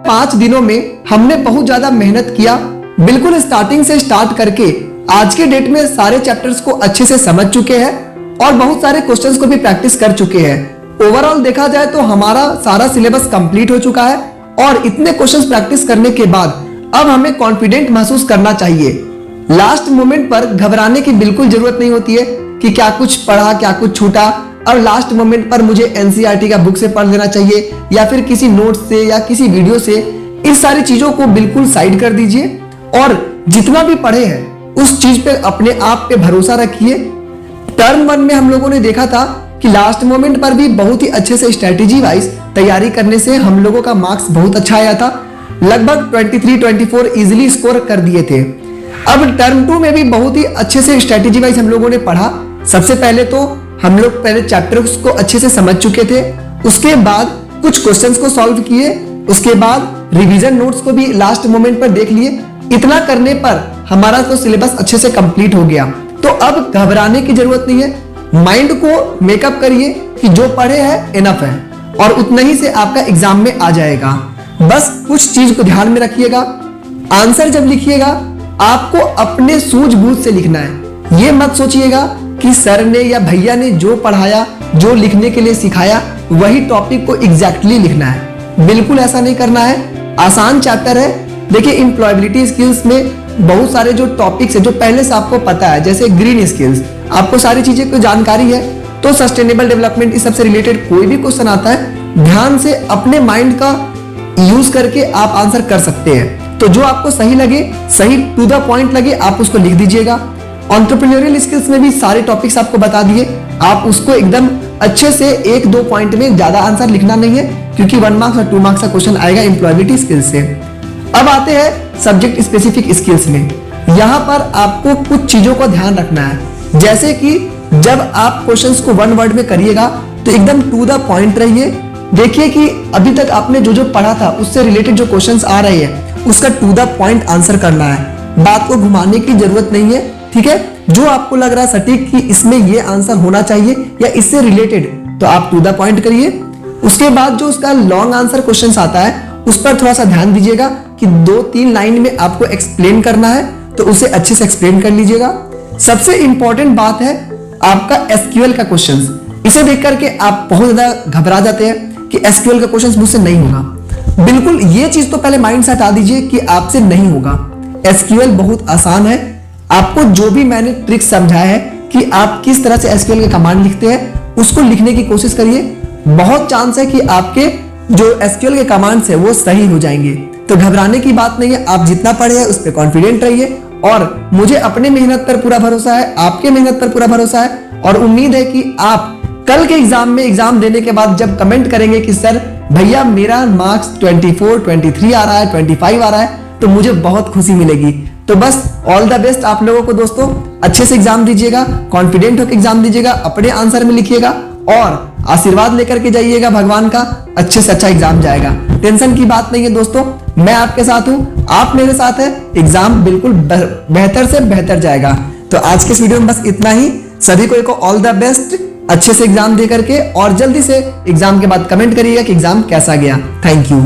5 दिनों में हमने बहुत ज्यादा मेहनत किया, बिल्कुल स्टार्टिंग से स्टार्ट करके आज के डेट में सारे चैप्टर्स को अच्छे से समझ चुके हैं और बहुत सारे क्वेश्चंस को भी प्रैक्टिस कर चुके हैं। ओवरऑल देखा जाए तो हमारा सारा सिलेबस कंप्लीट हो चुका है और इतने क्वेश्चंस प्रैक्टिस करने के बाद अब हमें कॉन्फिडेंट महसूस करना चाहिए। लास्ट मोमेंट पर घबराने की बिल्कुल जरूरत नहीं होती है कि क्या कुछ पढ़ा क्या कुछ छूटा और लास्ट मोमेंट पर मुझे एनसीईआरटी का बुक से पढ़ लेना चाहिए या फिर किसी नोट से या किसी वीडियो से। इस सारी चीजों को बिल्कुल साइड कर दीजिए और जितना भी पढ़े हैं उस चीज पे अपने आप पे भरोसा रखिए। टर्म 1 में हम लोगों ने देखा था कि लास्ट मोमेंट पर भी बहुत ही अच्छे से स्ट्रेटेजी वाइज तैयारी करने से हम लोगों का मार्क्स बहुत अच्छा आया था, लगभग 23-24 इजीली स्कोर कर दिए थे। अब टर्म 2 में भी बहुत ही अच्छे से स्ट्रेटेजी वाइज हम लोगों ने पढ़ा। सबसे पहले तो हम लोग पहले चैप्टर्स को अच्छे से समझ चुके थे, उसके बाद कुछ क्वेश्चंस को सॉल्व किए, उसके बाद रिवीजन नोट्स को भी लास्ट मोमेंट पर देख लिए। इतना करने पर हमारा तो सिलेबस अच्छे से कंप्लीट हो गया। तो अब घबराने की जरूरत नहीं है, माइंड को मेकअप करिए कि जो पढ़े हैं इनफ है और उतना ही से आपका एग्जाम में आ जाएगा। बस कुछ चीज को ध्यान में रखिएगा, आंसर जब लिखिएगा आपको अपने सूझबूझ से लिखना है। ये मत सोचिएगा कि सर ने या भैया ने जो पढ़ाया जो लिखने के लिए सिखाया वही टॉपिक को एग्जैक्टली लिखना है, बिल्कुल ऐसा नहीं करना है। आसान चैप्टर है। देखिए एम्प्लॉयबिलिटी स्किल्स में बहुत सारे जो टॉपिक्स है जो पहले से आपको पता है, जैसे ग्रीन स्किल्स, आपको सारी चीजें को जानकारी है। तो सस्टेनेबल डेवलपमेंट इस सबसे रिलेटेड कोई भी क्वेश्चन आता है, ध्यान से अपने माइंड का यूज करके आप आंसर कर सकते हैं। तो जो आपको सही लगे, सही टू द पॉइंट लगे, आप उसको लिख दीजिएगा। एंटरप्रेन्योरियल स्किल्स में भी सारे टॉपिक्स आपको बता दिए, आप उसको एकदम अच्छे से 1-2 पॉइंट में ज्यादा आंसर लिखना नहीं है क्योंकि 1 मार्क्स और 2 मार्क्स का क्वेश्चन आएगा एम्प्लॉयबिलिटी स्किल्स से। अब आते हैं सब्जेक्ट स्पेसिफिक स्किल्स में। यहाँ पर आपको कुछ चीजों का ध्यान रखना है, जैसे कि जब आप क्वेश्चंस को 1 वर्ड में करिएगा तो एकदम टू द पॉइंट रहिए। देखिए कि अभी तक आपने जो जो पढ़ा था उससे रिलेटेड जो क्वेश्चंस आ रहे हैं उसका टू द पॉइंट आंसर करना है, बात को घुमाने की जरूरत नहीं है, ठीक है। जो आपको लग रहा है सटीक कि इसमें ये आंसर होना चाहिए या इससे रिलेटेड, तो आप टू द पॉइंट करिए। उसके बाद जो उसका लॉन्ग आंसर क्वेश्चन आता है उस पर थोड़ा सा ध्यान दीजिएगा कि 2-3 लाइन में आपको एक्सप्लेन करना है तो उसे अच्छे से एक्सप्लेन कर लीजिएगा। सबसे इंपॉर्टेंट बात है आपका एसक्यूएल का क्वेश्चन। इसे देख करके आप बहुत ज्यादा घबरा जाते हैं कि एसक्यूएल का क्वेश्चन मुझसे नहीं होगा। बिल्कुल ये चीज तो पहले माइंड से हटा दीजिए कि आपसे नहीं होगा। एसक्यूएल बहुत आसान है। आपको जो भी मैंने ट्रिक समझाया है कि आप किस तरह से एसक्यूएल के कमांड लिखते हैं उसको लिखने की कोशिश करिए। बहुत चांस है कि आपके जो एसक्यूएल के कमांड्स है वो सही हो जाएंगे। तो घबराने की बात नहीं है, आप जितना पढ़े हैं उस पर कॉन्फिडेंट रहिए और मुझे अपने मेहनत पर पूरा भरोसा है, आपके मेहनत पर पूरा भरोसा है और उम्मीद है कि आप कल के एग्जाम में एग्जाम देने के बाद जब कमेंट करेंगे कि सर भैया मेरा मार्क्स 24, 23 आ रहा है, 25 आ रहा है, तो मुझे बहुत खुशी मिलेगी। तो बस ऑल द बेस्ट आप लोगों को दोस्तों, अच्छे से एग्जाम दीजिएगा, कॉन्फिडेंट होकर एग्जाम दीजिएगा, अपने आंसर में लिखिएगा और आशीर्वाद लेकर के जाइएगा भगवान का, अच्छे से अच्छा एग्जाम जाएगा। टेंशन की बात नहीं है दोस्तों, मैं आपके साथ हूं, आप मेरे साथ हैं, एग्जाम बिल्कुल बेहतर से बेहतर जाएगा। तो आज के इस वीडियो में बस इतना ही। सभी को ऑल द बेस्ट, अच्छे से एग्जाम दे करके और जल्दी से एग्जाम के बाद कमेंट करिएगा कि एग्जाम कैसा गया। Thank you.